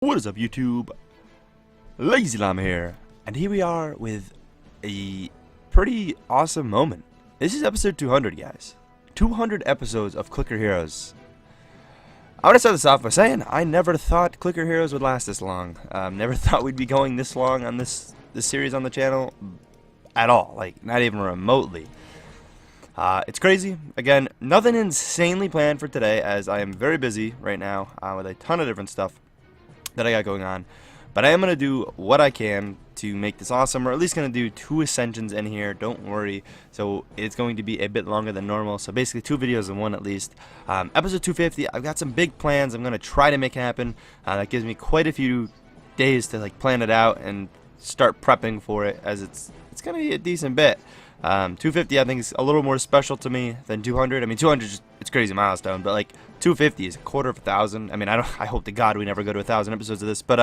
What is up, YouTube? LazeeLlama here, and here we are with a pretty awesome moment. This is episode 200, guys. 200 episodes of Clicker Heroes. I want to start this off by saying I never thought Clicker Heroes would last this long. Never thought we'd be going this long on this series on the channel at all. Like, not even remotely. It's crazy. Again, nothing insanely planned for today, as I am very busy right now with a ton of different stuff that I got going on, but I am going to do what I can to make this awesome. We're at least going to do 2 Ascensions in here, don't worry. So it's going to be a bit longer than normal, so basically 2 videos in one at least. Episode 250, I've got some big plans I'm going to try to make happen. That gives me quite a few days to like plan it out and start prepping for it, as it's going to be a decent bit. 250 I think is a little more special to me than 200. I mean, 200 just, it's crazy milestone, but like 250 is a quarter of 1,000. I mean, I hope to God we never go to 1,000 episodes of this, but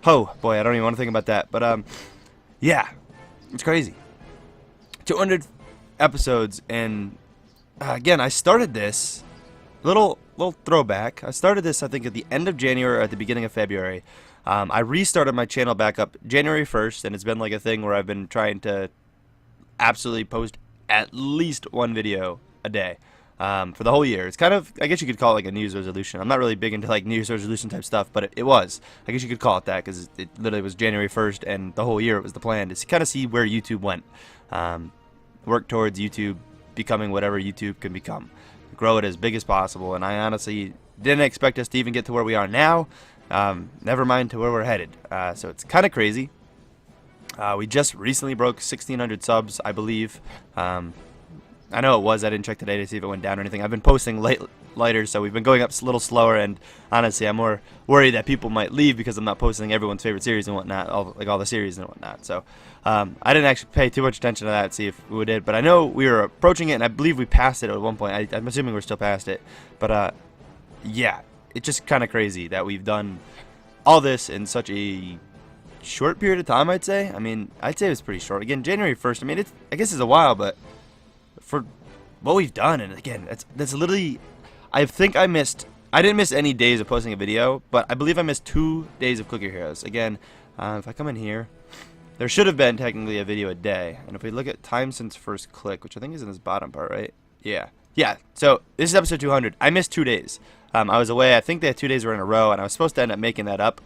oh boy, I don't even want to think about that. But yeah, it's crazy. 200 episodes, and again, I started this little throwback. I started this I think at the end of January or at the beginning of February. I restarted my channel back up January 1st, and it's been like a thing where I've been trying to absolutely post at least 1 video a day for the whole year. It's kind of, I guess you could call it like a New Year's resolution. I'm not really big into like New Year's resolution type stuff, but it was. I guess you could call it that, because it literally was January 1st, and the whole year it was the plan to kind of see where YouTube went. Work towards YouTube becoming whatever YouTube can become. Grow it as big as possible, and I honestly didn't expect us to even get to where we are now. Never mind to where we're headed. So it's kind of crazy. We just recently broke 1,600 subs, I believe. I know it was. I didn't check today to see if it went down or anything. I've been posting lighter, so we've been going up a little slower. And honestly, I'm more worried that people might leave because I'm not posting everyone's favorite series and whatnot, all the series and whatnot. So I didn't actually pay too much attention to that, see if we did. But I know we were approaching it, and I believe we passed it at one point. I'm assuming we're still past it. But yeah, it's just kind of crazy that we've done all this in such a short period of time, I'd say. I mean, I'd say it was pretty short. Again, January 1st, I mean, I guess it's a while, but for what we've done, and again, that's literally, I think I didn't miss any days of posting a video, but I believe I missed 2 days of Clicker Heroes. Again, if I come in here, there should have been technically a video a day, and if we look at time since first click, which I think is in this bottom part, right? Yeah, so this is episode 200. I missed 2 days. I was away. I think that 2 days were in a row, and I was supposed to end up making that up.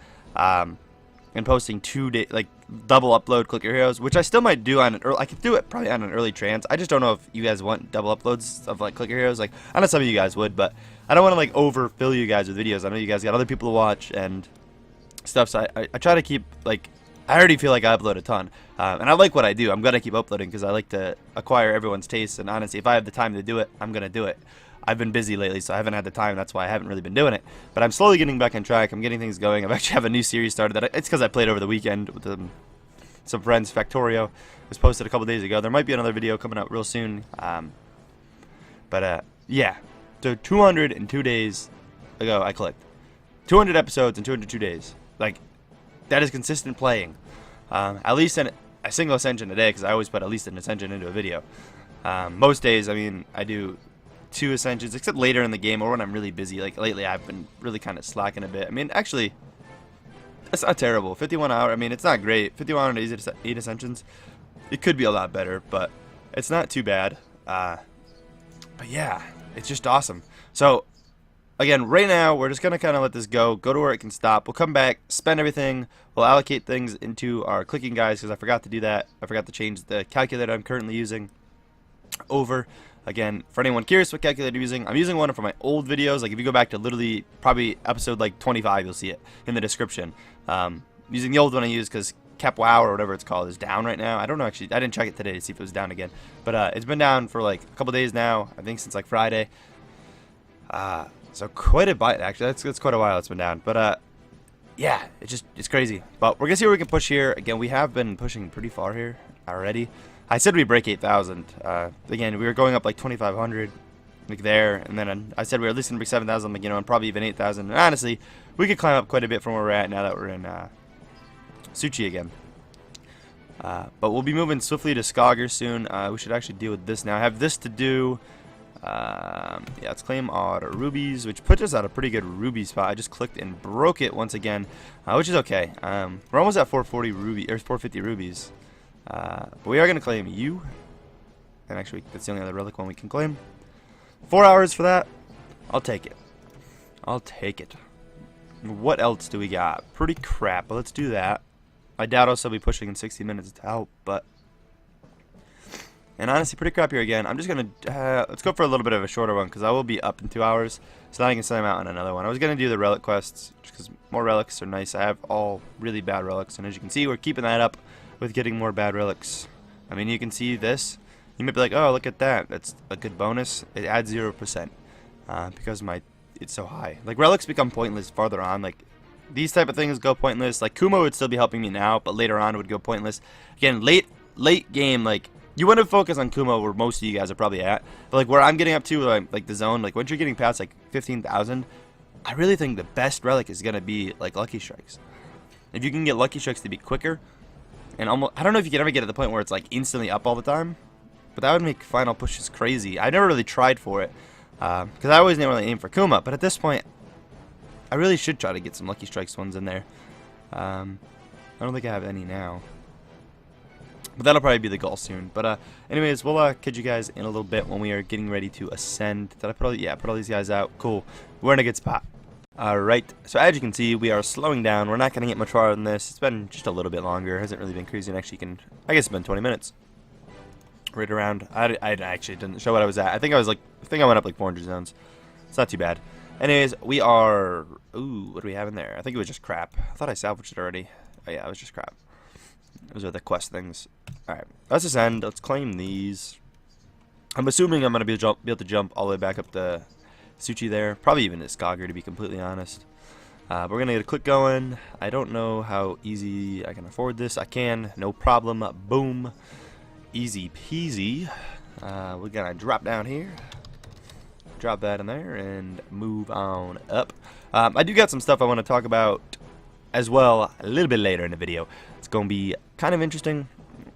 And posting 2 days, like double upload Clicker Heroes, which I still might do on an early. I could do it probably on an early trans. I just don't know if you guys want double uploads of like Clicker Heroes. Like, I know some of you guys would, but I don't want to like overfill you guys with videos. I know you guys got other people to watch and stuff, so I try to keep, like, I already feel like I upload a ton, and I like what I do. I'm gonna keep uploading because I like to acquire everyone's taste, and honestly, if I have the time to do it, I'm gonna do it. I've been busy lately, so I haven't had the time. That's why I haven't really been doing it. But I'm slowly getting back on track. I'm getting things going. I actually have a new series started. It's because I played over the weekend with some friends. Factorio was posted a couple days ago. There might be another video coming out real soon. Yeah. So 202 days ago, I clicked 200 episodes in 202 days. Like, that is consistent playing. At least in a single Ascension a day, because I always put at least an Ascension into a video. Most days, I mean, I do 2 Ascensions, except later in the game or when I'm really busy. Like lately, I've been really kind of slacking a bit. I mean, actually, that's not terrible. 51 hour. I mean, it's not great. 51 days, 8 Ascensions. It could be a lot better, but it's not too bad. But yeah, it's just awesome. So again, right now we're just gonna kind of let this go to where it can stop. We'll come back, spend everything. We'll allocate things into our clicking guys, because I forgot to do that. I forgot to change the calculator I'm currently using over. Again, for anyone curious what calculator I'm using one from my old videos. Like, if you go back to literally probably episode like 25, you'll see it in the description. Using the old one I use because CapWow or whatever it's called is down right now. I don't know, actually. I didn't check it today to see if it was down again. But it's been down for like a couple days now. I think since like Friday. So quite a bit, actually. That's quite a while it's been down. But yeah, it's crazy. But we're gonna see where we can push here. Again, we have been pushing pretty far here already. I said we break 8,000. Again, we were going up like 2,500, like there, and then I said we were at least gonna break 7,000, like, you know, and probably even 8,000. And honestly, we could climb up quite a bit from where we're at now that we're in Suchi again. But we'll be moving swiftly to Skogger soon. We should actually deal with this now. I have this to do. Yeah, let's claim our rubies, which puts us at a pretty good ruby spot. I just clicked and broke it once again, which is okay. We're almost at 440 ruby or 450 rubies. But we are gonna claim you, and actually that's the only other relic one we can claim. 4 hours for that. I'll take it. I'll take it. What else do we got? Pretty crap, but let's do that. I doubt I'll still be pushing in 60 minutes to help, but. And honestly, pretty crap here again. I'm just going to, let's go for a little bit of a shorter one, because I will be up in 2 hours. So now I can send them out on another one. I was going to do the relic quests, just because more relics are nice. I have all really bad relics, and as you can see, we're keeping that up with getting more bad relics. I mean, you can see this. You might be like, oh, look at that. That's a good bonus. It adds 0%, because it's so high. Like, relics become pointless farther on. Like, these type of things go pointless. Like, Kuma would still be helping me now, but later on it would go pointless. Again, late game, like, you want to focus on Kuma where most of you guys are probably at. But like where I'm getting up to, like the zone, like once you're getting past like 15,000, I really think the best relic is going to be like Lucky Strikes. If you can get Lucky Strikes to be quicker, and almost, I don't know if you can ever get to the point where it's like instantly up all the time, but that would make final pushes crazy. I never really tried for it, because I always never really aim for Kuma, but at this point, I really should try to get some Lucky Strikes ones in there. I don't think I have any now. But that'll probably be the goal soon. But anyways, we'll catch you guys in a little bit when we are getting ready to ascend. Did I put all? Yeah, put all these guys out. Cool. We're in a good spot. Alright, so as you can see, we are slowing down. We're not going to get much farther than this. It's been just a little bit longer. It hasn't really been crazy. And actually, I guess it's been 20 minutes. Right around. I actually didn't show what I was at. I think I went up like 400 zones. It's not too bad. Anyways, we are. Ooh, what do we have in there? I think it was just crap. I thought I salvaged it already. Oh yeah, it was just crap. Those are the quest things. Alright, let's ascend. Let's claim these. I'm assuming I'm going to be able to jump all the way back up to Suchi there. Probably even to Skager, to be completely honest. But we're going to get a click going. I don't know how easy I can afford this. I can. No problem. Boom. Easy peasy. We're going to drop down here. Drop that in there and move on up. I do got some stuff I want to talk about as well a little bit later in the video. It's going to be kind of interesting.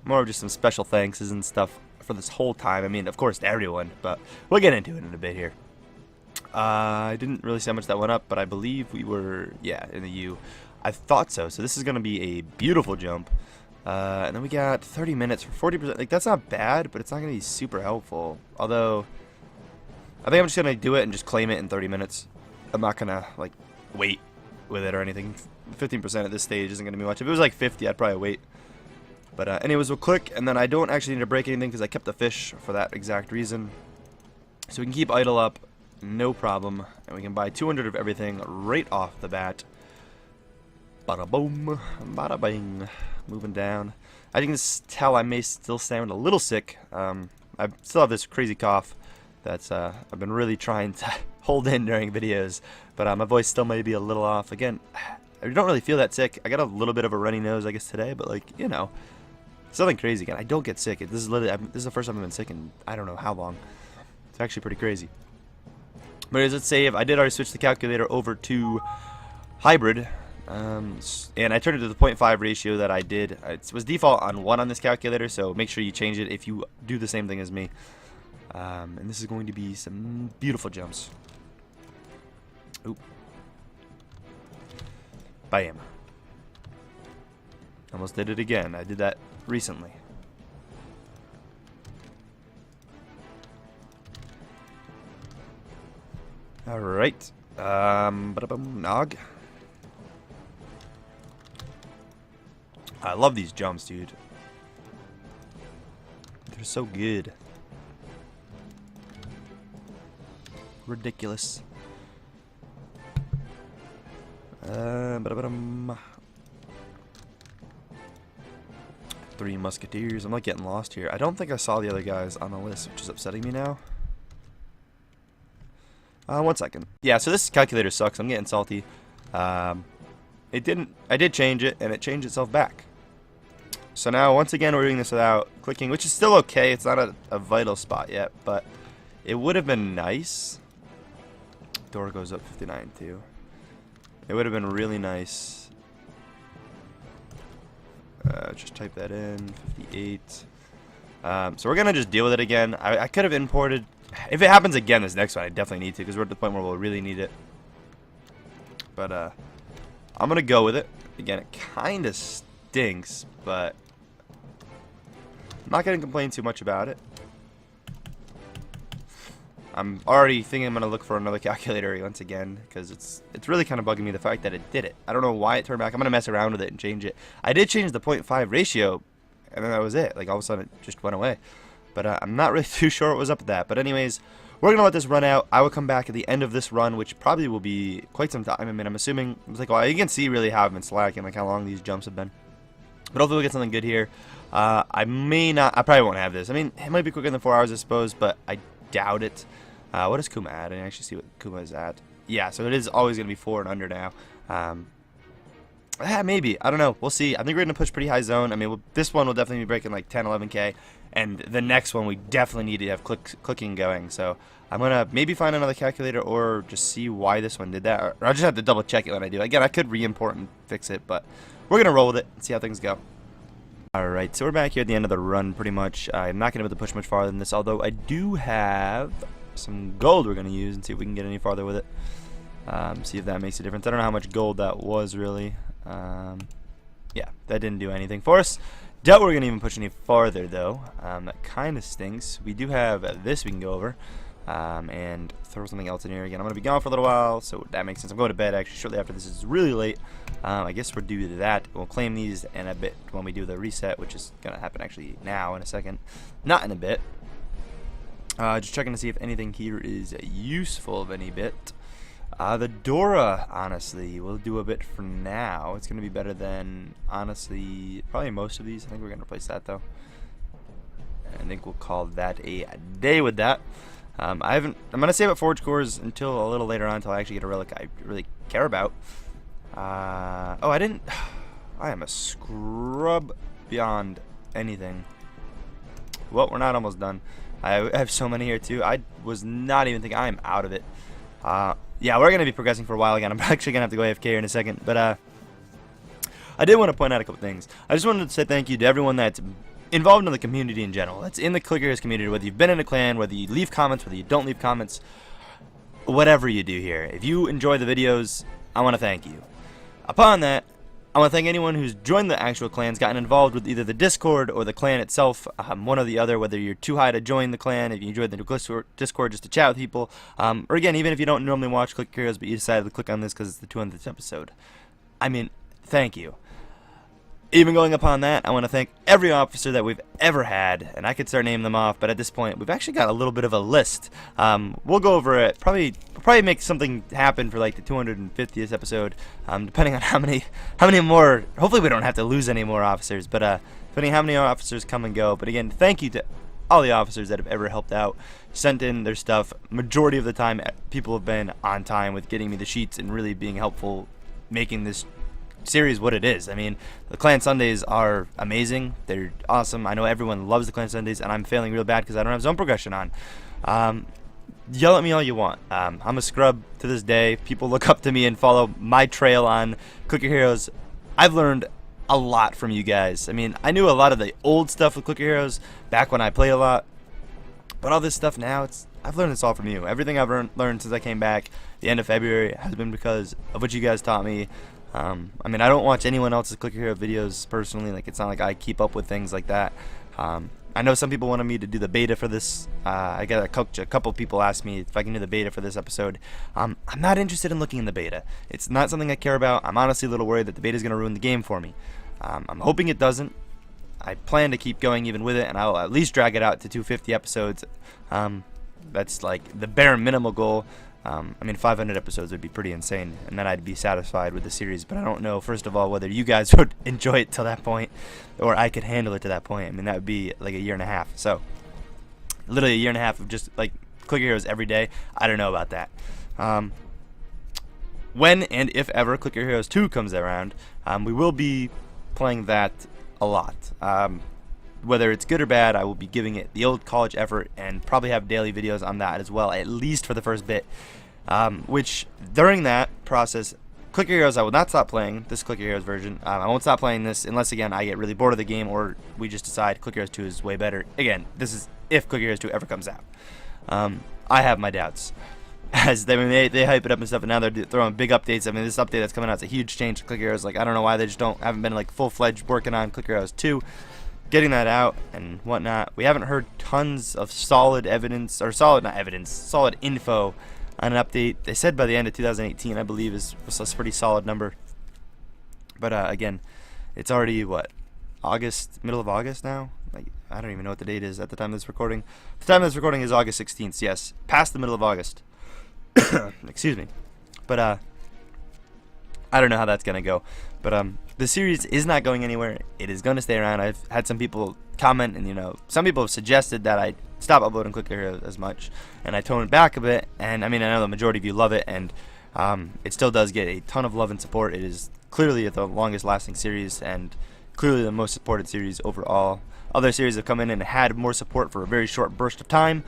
More of just some special thanks and stuff for this whole time. I mean, of course, to everyone, but we'll get into it in a bit here. I didn't really see how much that went up, but I believe we were, yeah, in the U. I thought so. So this is going to be a beautiful jump. And then we got 30 minutes for 40%. Like, that's not bad, but it's not going to be super helpful. Although, I think I'm just going to do it and just claim it in 30 minutes. I'm not going to, like, wait with it or anything. 15% at this stage isn't going to be much. If it was like 50, I'd probably wait. But anyways, we'll click, and then I don't actually need to break anything because I kept the fish for that exact reason. So we can keep idle up, no problem. And we can buy 200 of everything right off the bat. Bada boom, bada bing. Moving down. As you can tell, I may still sound a little sick. I still have this crazy cough that's I've been really trying to hold in during videos. But my voice still may be a little off. Again, I don't really feel that sick. I got a little bit of a runny nose, I guess, today, but like, you know, it's nothing crazy. Again, I don't get sick. This is the first time I've been sick in I don't know how long. It's actually pretty crazy. But as let's save, I did already switch the calculator over to hybrid, and I turned it to the 0.5 ratio that I did. It was default on 1 on this calculator, so make sure you change it if you do the same thing as me. And this is going to be some beautiful jumps. Oop. Bam. Almost did it again. I did that recently. Alright. Nog. I love these jumps, dude. They're so good. Ridiculous. Three musketeers. I'm like getting lost here. I don't think I saw the other guys on the list, which is upsetting me now. 1 second. Yeah, so this calculator sucks. I'm getting salty. I did change it, and it changed itself back. So now, once again, we're doing this without clicking, which is still okay. It's not a vital spot yet, but it would have been nice. Door goes up 59 too. It would have been really nice. Just type that in, 58. So we're going to just deal with it again. I could have imported If it happens again this next one, I definitely need to, because we're at the point where we'll really need it. But I'm gonna go with it. Again, it kind of stinks, but I'm not gonna complain too much about it. I'm already thinking I'm gonna look for another calculator once again, because it's really kind of bugging me the fact that it did it. I don't know why it turned back. I'm gonna mess around with it and change it. I did change the 0.5 ratio, and then that was it. Like all of a sudden, it just went away. But I'm not really too sure what was up with that. But anyways, we're gonna let this run out. I will come back at the end of this run, which probably will be quite some time. I mean, I'm assuming it's like, well, you can see really how I've been slacking, like how long these jumps have been. But hopefully we'll get something good here. I probably won't have this. I mean, it might be quicker than 4 hours, I suppose, but I doubt it. What does Kuma add? I didn't actually see what Kuma is at. Yeah, so it is always going to be 4 and under now. Maybe. I don't know. We'll see. I think we're going to push pretty high zone. I mean, this one will definitely be breaking like 10, 11K. And the next one, we definitely need to have clicking going. So I'm going to maybe find another calculator or just see why this one did that. Or I'll just have to double check it when I do. Again, I could re-import and fix it, but we're going to roll with it and see how things go. Alright, so we're back here at the end of the run pretty much. I'm not going to be able to push much farther than this, although I do have some gold we're going to use and see if we can get any farther with it. See if that makes a difference. I don't know how much gold that was really. Yeah, that didn't do anything for us. Doubt we're going to even push any farther though. That kind of stinks. We do have this we can go over. And throw something else in here again. I'm going to be gone for a little while, so that makes sense. I'm going to bed actually shortly after this. Is really late. I guess we'll do that. We'll claim these in a bit when we do the reset, which is going to happen actually now in a second. Not in a bit. Just checking to see if anything here is useful of any bit. The Dora, honestly, we'll do a bit for now. It's going to be better than, honestly, probably most of these. I think we're going to replace that, though. I think we'll call that a day with that. I'm going to save up Forge Cores until a little later on, until I actually get a relic I really care about. Oh, I didn't... I am a scrub beyond anything. Well, we're not almost done. I have so many here, too. I was not even thinking... I'm out of it. Yeah, we're going to be progressing for a while again. I'm actually going to have to go AFK here in a second. But, I did want to point out a couple things. I just wanted to say thank you to everyone that's involved in the community in general. That's in the Clicker Heroes community, whether you've been in a clan, whether you leave comments, whether you don't leave comments, whatever you do here. If you enjoy the videos, I want to thank you. Upon that, I want to thank anyone who's joined the actual clans, gotten involved with either the Discord or the clan itself, one or the other, whether you're too high to join the clan, if you enjoyed the Discord just to chat with people, or again, even if you don't normally watch Clicker Heroes, but you decided to click on this because it's the 200th episode. I mean, thank you. Even going upon that, I want to thank every officer that we've ever had, and I could start naming them off, but at this point, we've actually got a little bit of a list. We'll go over it. We'll probably make something happen for like the 250th episode, depending on how many more. Hopefully, we don't have to lose any more officers, but depending on how many officers come and go. But again, thank you to all the officers that have ever helped out, sent in their stuff. Majority of the time, people have been on time with getting me the sheets and really being helpful, making this series what it is. I mean, the Clan Sundays are amazing. They're awesome. I know everyone loves the Clan Sundays, and I'm failing real bad because I don't have zone progression on. Yell at me all you want. I'm a scrub to this day. People look up to me and follow my trail on Clicker Heroes. I've learned a lot from you guys. I mean, I knew a lot of the old stuff with Clicker Heroes back when I played a lot, but all this stuff now, I've learned this all from you. Everything I've learned since I came back the end of February has been because of what you guys taught me. I mean, I don't watch anyone else's Clicker Hero videos personally. Like, it's not like I keep up with things like that. I know some people wanted me to do the beta for this. I got a couple people asked me if I can do the beta for this episode. I'm not interested in looking in the beta. It's not something I care about. I'm honestly a little worried that the beta is going to ruin the game for me. I'm hoping it doesn't. I plan to keep going even with it, and I'll at least drag it out to 250 episodes. That's like the bare minimal goal. I mean, 500 episodes would be pretty insane, and then I'd be satisfied with the series. But I don't know, first of all, whether you guys would enjoy it till that point, or I could handle it to that point. I mean, that would be like a year and a half. So, literally a year and a half of just like Clicker Heroes every day. I don't know about that. When and if ever Clicker Heroes 2 comes around, we will be playing that a lot. Whether it's good or bad, I will be giving it the old college effort and probably have daily videos on that as well, at least for the first bit. Which, during that process, Clicker Heroes, I will not stop playing this Clicker Heroes version. I won't stop playing this unless, again, I get really bored of the game or we just decide Clicker Heroes 2 is way better. Again, this is if Clicker Heroes 2 ever comes out. I have my doubts. As they hype it up and stuff, and now they're throwing big updates. I mean, this update that's coming out is a huge change to Click Heroes. Like, I don't know why they just haven't been like full-fledged working on Click Heroes 2, getting that out and whatnot. We haven't heard tons of solid evidence, or solid info on an update. They said by the end of 2018, I believe, was a pretty solid number. But again, it's already what, August, middle of August now. Like, I don't even know what the date is at the time of this recording. The time of this recording is August 16th. Yes, past the middle of August. Excuse me. But I don't know how that's gonna go. But the series is not going anywhere. It is gonna stay around. I've had some people comment, and some people have suggested that I stop uploading Click Heroes as much, and I tone it back a bit. And I mean, I know the majority of you love it, and it still does get a ton of love and support. It is clearly the longest lasting series, and clearly the most supported series overall. Other series have come in and had more support for a very short burst of time.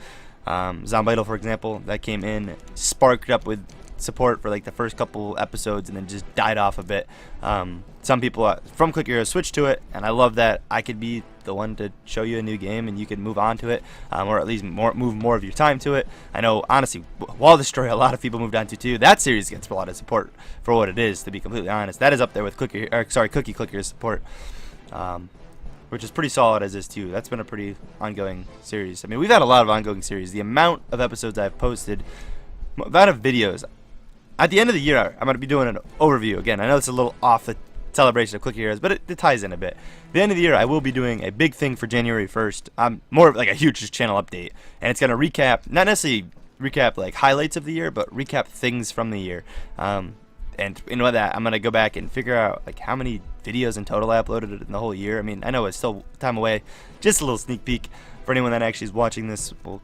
Zombidal, for example, that came in, sparked up with support for like the first couple episodes, and then just died off a bit. Some people from Click Heroes switched to it, and I love that I could be the one to show you a new game and you can move on to it, or at least move more of your time to it. I know, honestly, Wall Destroy, a lot of people moved on to too. That series gets a lot of support for what it is, to be completely honest. That is up there with Cookie Clicker's support. Which is pretty solid as is too. That's been a pretty ongoing series. I mean, we've had a lot of ongoing series. The amount of episodes I've posted, the amount of videos. At the end of the year, I'm going to be doing an overview. Again, I know it's a little off the celebration of Click Heroes, but it ties in a bit. At the end of the year, I will be doing a big thing for January 1st. More of like a huge just channel update. And it's going to recap, not necessarily recap like highlights of the year, but recap things from the year. And that, I'm going to go back and figure out like how many videos in total I uploaded in the whole year. I mean, I know it's still time away. Just a little sneak peek for anyone that actually is watching this. Will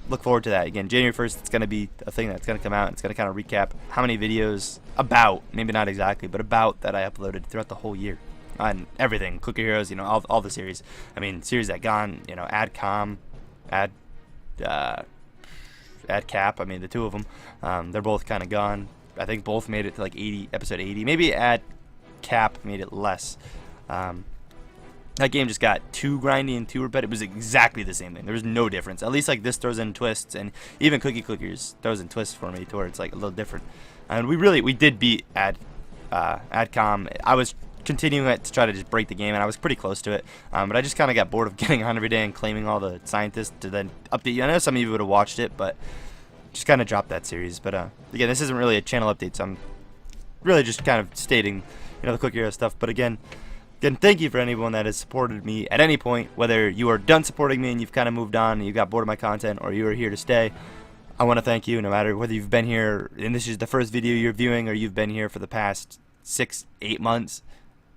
look forward to that. Again, January 1st, it's going to be a thing that's going to come out. It's going to kind of recap how many videos maybe not exactly, but about that I uploaded throughout the whole year. On everything, Click Heroes, all the series. I mean, series that gone, AdCom, AdCap, I mean, the two of them, they're both kind of gone. I think both made it to like episode 80. Maybe AdCap made it less. That game just got too grindy and too repetitive. It was exactly the same thing. There was no difference. At least like this throws in twists, and even Cookie Clickers throws in twists for me to where it's like a little different. And we did beat AdCom. I was continuing it to try to just break the game, and I was pretty close to it. But I just kind of got bored of getting on every day and claiming all the scientists to then update you. I know some of you would have watched it, but just kind of dropped that series. But again, this isn't really a channel update, so I'm really just kind of stating the Click Hero stuff. But again, thank you for anyone that has supported me at any point, whether you are done supporting me and you've kind of moved on and you got bored of my content, or you are here to stay. I want to thank you, no matter whether you've been here and this is the first video you're viewing, or you've been here for the past 6-8 months.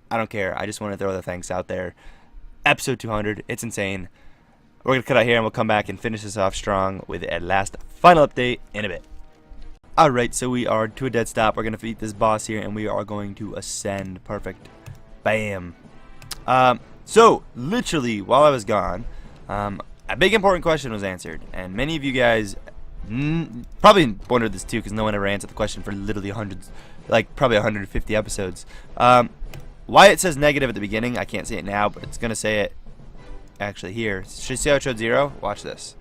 I don't care. I just want to throw the thanks out there. Episode 200, it's insane. We're going to cut out here and we'll come back and finish this off strong with a last final update in a bit. Alright, so we are to a dead stop. We're going to defeat this boss here and we are going to ascend. Perfect. Bam. So, literally, while I was gone, a big important question was answered. And many of you guys probably wondered this too, because no one ever answered the question for literally hundreds, like probably 150 episodes. Why it says negative at the beginning, I can't say it now, but it's going to say it actually here. Should you see how it showed 0? Watch this.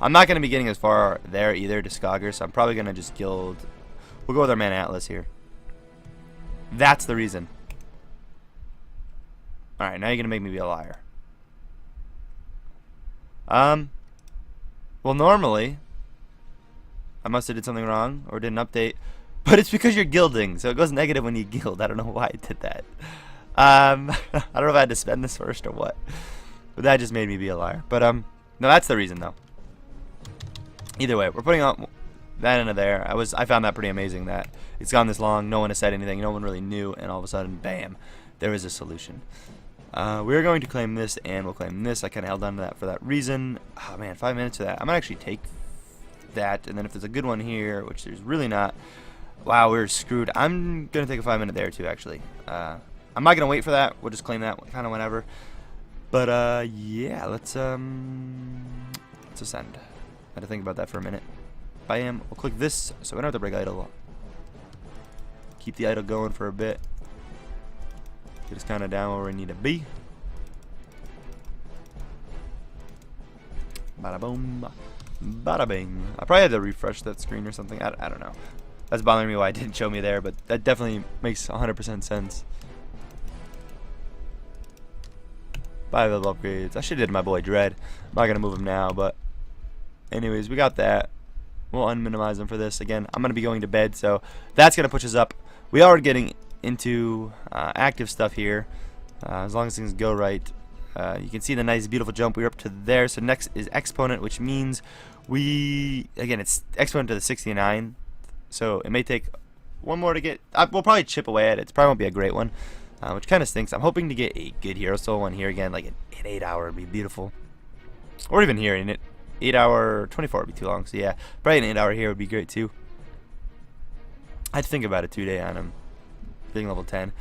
I'm not going to be getting as far there either to Skogger, so I'm probably going to just guild. We'll go with our man Atlas here. That's the reason. Alright, now you're going to make me be a liar. Well, normally, I must have did something wrong or didn't update. But it's because you're guilding, so it goes negative when you guild. I don't know why I did that. I don't know if I had to spend this first or what. But that just made me be a liar. But, no, that's the reason, though. Either way, we're putting on that into there. I found that pretty amazing that it's gone this long. No one has said anything. No one really knew. And all of a sudden, bam, there is a solution. We're going to claim this, and we'll claim this. I kind of held on to that for that reason. Oh, man, 5 minutes for that. I'm going to actually take that. And then if there's a good one here, which there's really not. Wow, we're screwed. I'm going to take a 5-minute there, too, actually. I'm not going to wait for that. We'll just claim that kind of whenever. But, yeah, let's ascend. I had to think about that for a minute. Bam. We'll click this, so we don't have to break idle. Keep the idle going for a bit. Get us kind of down where we need to be. Bada boom. Bada bing. I probably had to refresh that screen or something. I don't know. That's bothering me why it didn't show me there, but that definitely makes 100% sense. 5 level upgrades. I should have did my boy Dread. I'm not going to move him now, but anyways, we got that. We'll unminimize them for this. Again, I'm going to be going to bed, so that's going to push us up. We are getting into active stuff here. As long as things go right. You can see the nice, beautiful jump. We're up to there. So next is exponent, which means again, it's exponent to the 69. So it may take one more to get. We'll probably chip away at it. It probably won't be a great one, which kind of stinks. I'm hoping to get a good hero soul one here again, like an 8-hour would be beautiful. Or even here in it. 8-hour, 24 would be too long. So yeah, probably an 8-hour here would be great too. I'd think about it 2-day on him, being level 10.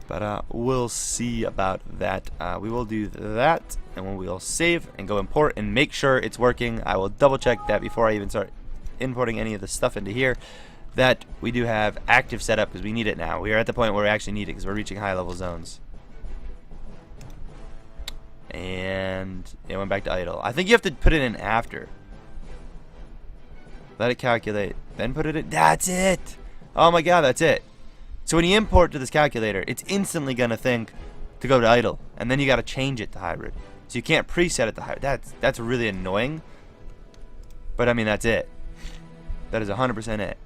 But we'll see about that. We will do that, and then we'll save and go import and make sure it's working. I will double check that before I even start importing any of the stuff into here, that we do have active setup, because we need it now. We are at the point where we actually need it because we're reaching high level zones. And it went back to idle. I think you have to put it in after. Let it calculate, then put it in. That's it. Oh my god, that's it. So when you import to this calculator, it's instantly going to think to go to idle. And then you got to change it to hybrid. So you can't preset it to hybrid. That's really annoying. But I mean, that's it. That is 100% it.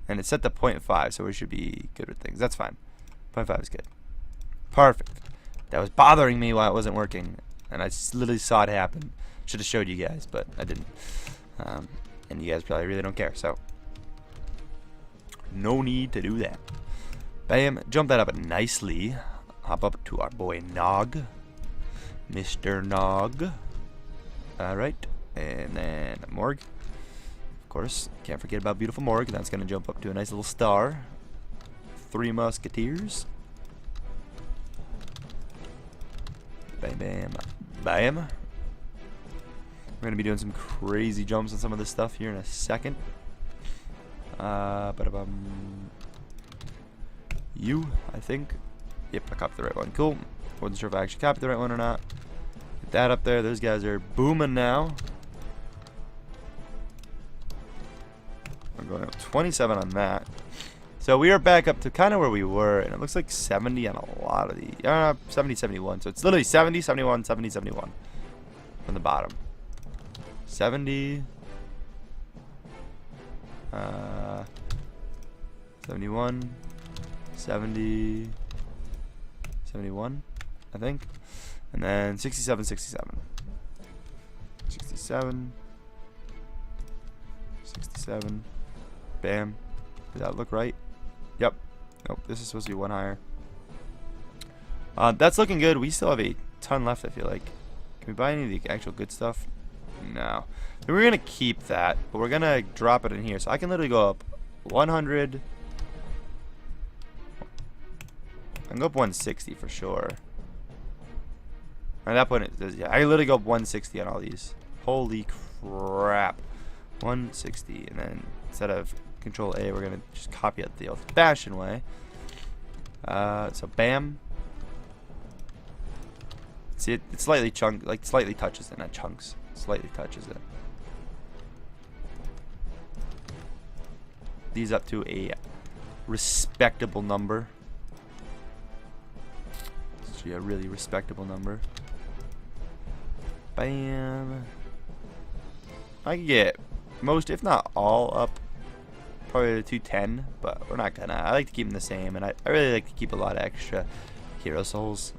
And it's set to 0.5, so we should be good with things. That's fine. 0.5 is good. Perfect. That was bothering me while it wasn't working. And I literally saw it happen. Should have showed you guys, but I didn't. And you guys probably really don't care, so no need to do that. Bam, jump that up nicely. Hop up to our boy Nog. Mr. Nog. Alright, and then Morg. Of course, can't forget about beautiful Morg. That's going to jump up to a nice little star. 3 Musketeers. Bam, bam, bam. We're going to be doing some crazy jumps on some of this stuff here in a second. You, I think. Yep, I copied the right one. Cool. Wasn't sure if I actually copied the right one or not. Get that up there. Those guys are booming now. We're going up 27 on that. So we are back up to kind of where we were, and it looks like 70 on a lot of the 70, 71. So it's literally 70, 71, 70, 71 from the bottom. 70. 71, 70, 71, I think, and then 67, 67, 67, 67, bam. Does that look right? Yep. Nope, this is supposed to be one higher. That's looking good. We still have a ton left, I feel like. Can we buy any of the actual good stuff? No. So we're going to keep that, but we're going to drop it in here. So I can literally go up 100. I can go up 160 for sure. At that point, yeah, I can literally go up 160 on all these. Holy crap. 160. And then instead of Control A, we're going to just copy it the old-fashioned way. So bam. See, it slightly slightly touches it, not chunks. Slightly touches it. These up to a respectable number. It's a really respectable number. Bam. I can get most, if not all, up probably to 210, but we're not gonna. I like to keep them the same, and I really like to keep a lot of extra hero souls.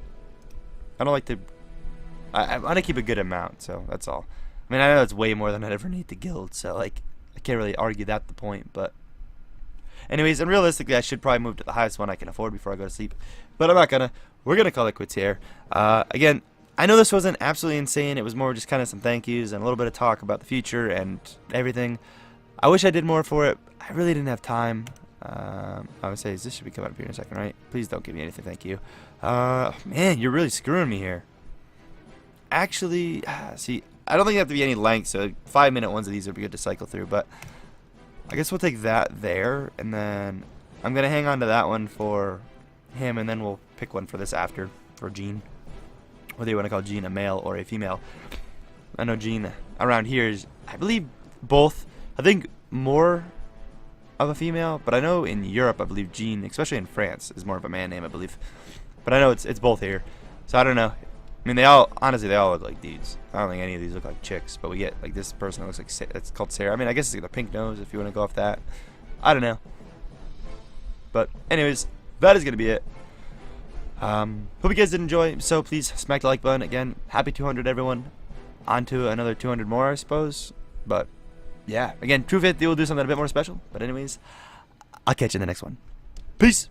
I don't like to. I want to keep a good amount, so that's all. I mean, I know it's way more than I'd ever need to guild, so like I can't really argue that the point, but anyways, and realistically, I should probably move to the highest one I can afford before I go to sleep, but I'm not gonna. We're gonna call it quits here. Again, I know this wasn't absolutely insane. It was more just kind of some thank yous and a little bit of talk about the future and everything. I wish I did more for it. I really didn't have time. I would say this should be coming up here in a second, right? Please don't give me anything, thank you. Man, you're really screwing me here. Actually, see, I don't think you have to be any length, so 5-minute ones of these would be good to cycle through, but I guess we'll take that there, and then I'm going to hang on to that one for him, and then we'll pick one for this after, for Jean. Whether you want to call Jean a male or a female. I know Jean around here is, I believe, both. I think more of a female, but I know in Europe, I believe Jean, especially in France, is more of a man name, I believe. But I know it's both here. So I don't know. I mean, they all look like dudes. I don't think any of these look like chicks, but we get like this person that looks like, it's called Sarah. I mean, I guess it's like the pink nose if you want to go off that. I don't know. But anyways, that is going to be it. Hope you guys did enjoy. So please smack the like button. Again, happy 200 everyone. On to another 200 more, I suppose. But yeah, again, True 50 will do something a bit more special. But anyways, I'll catch you in the next one. Peace.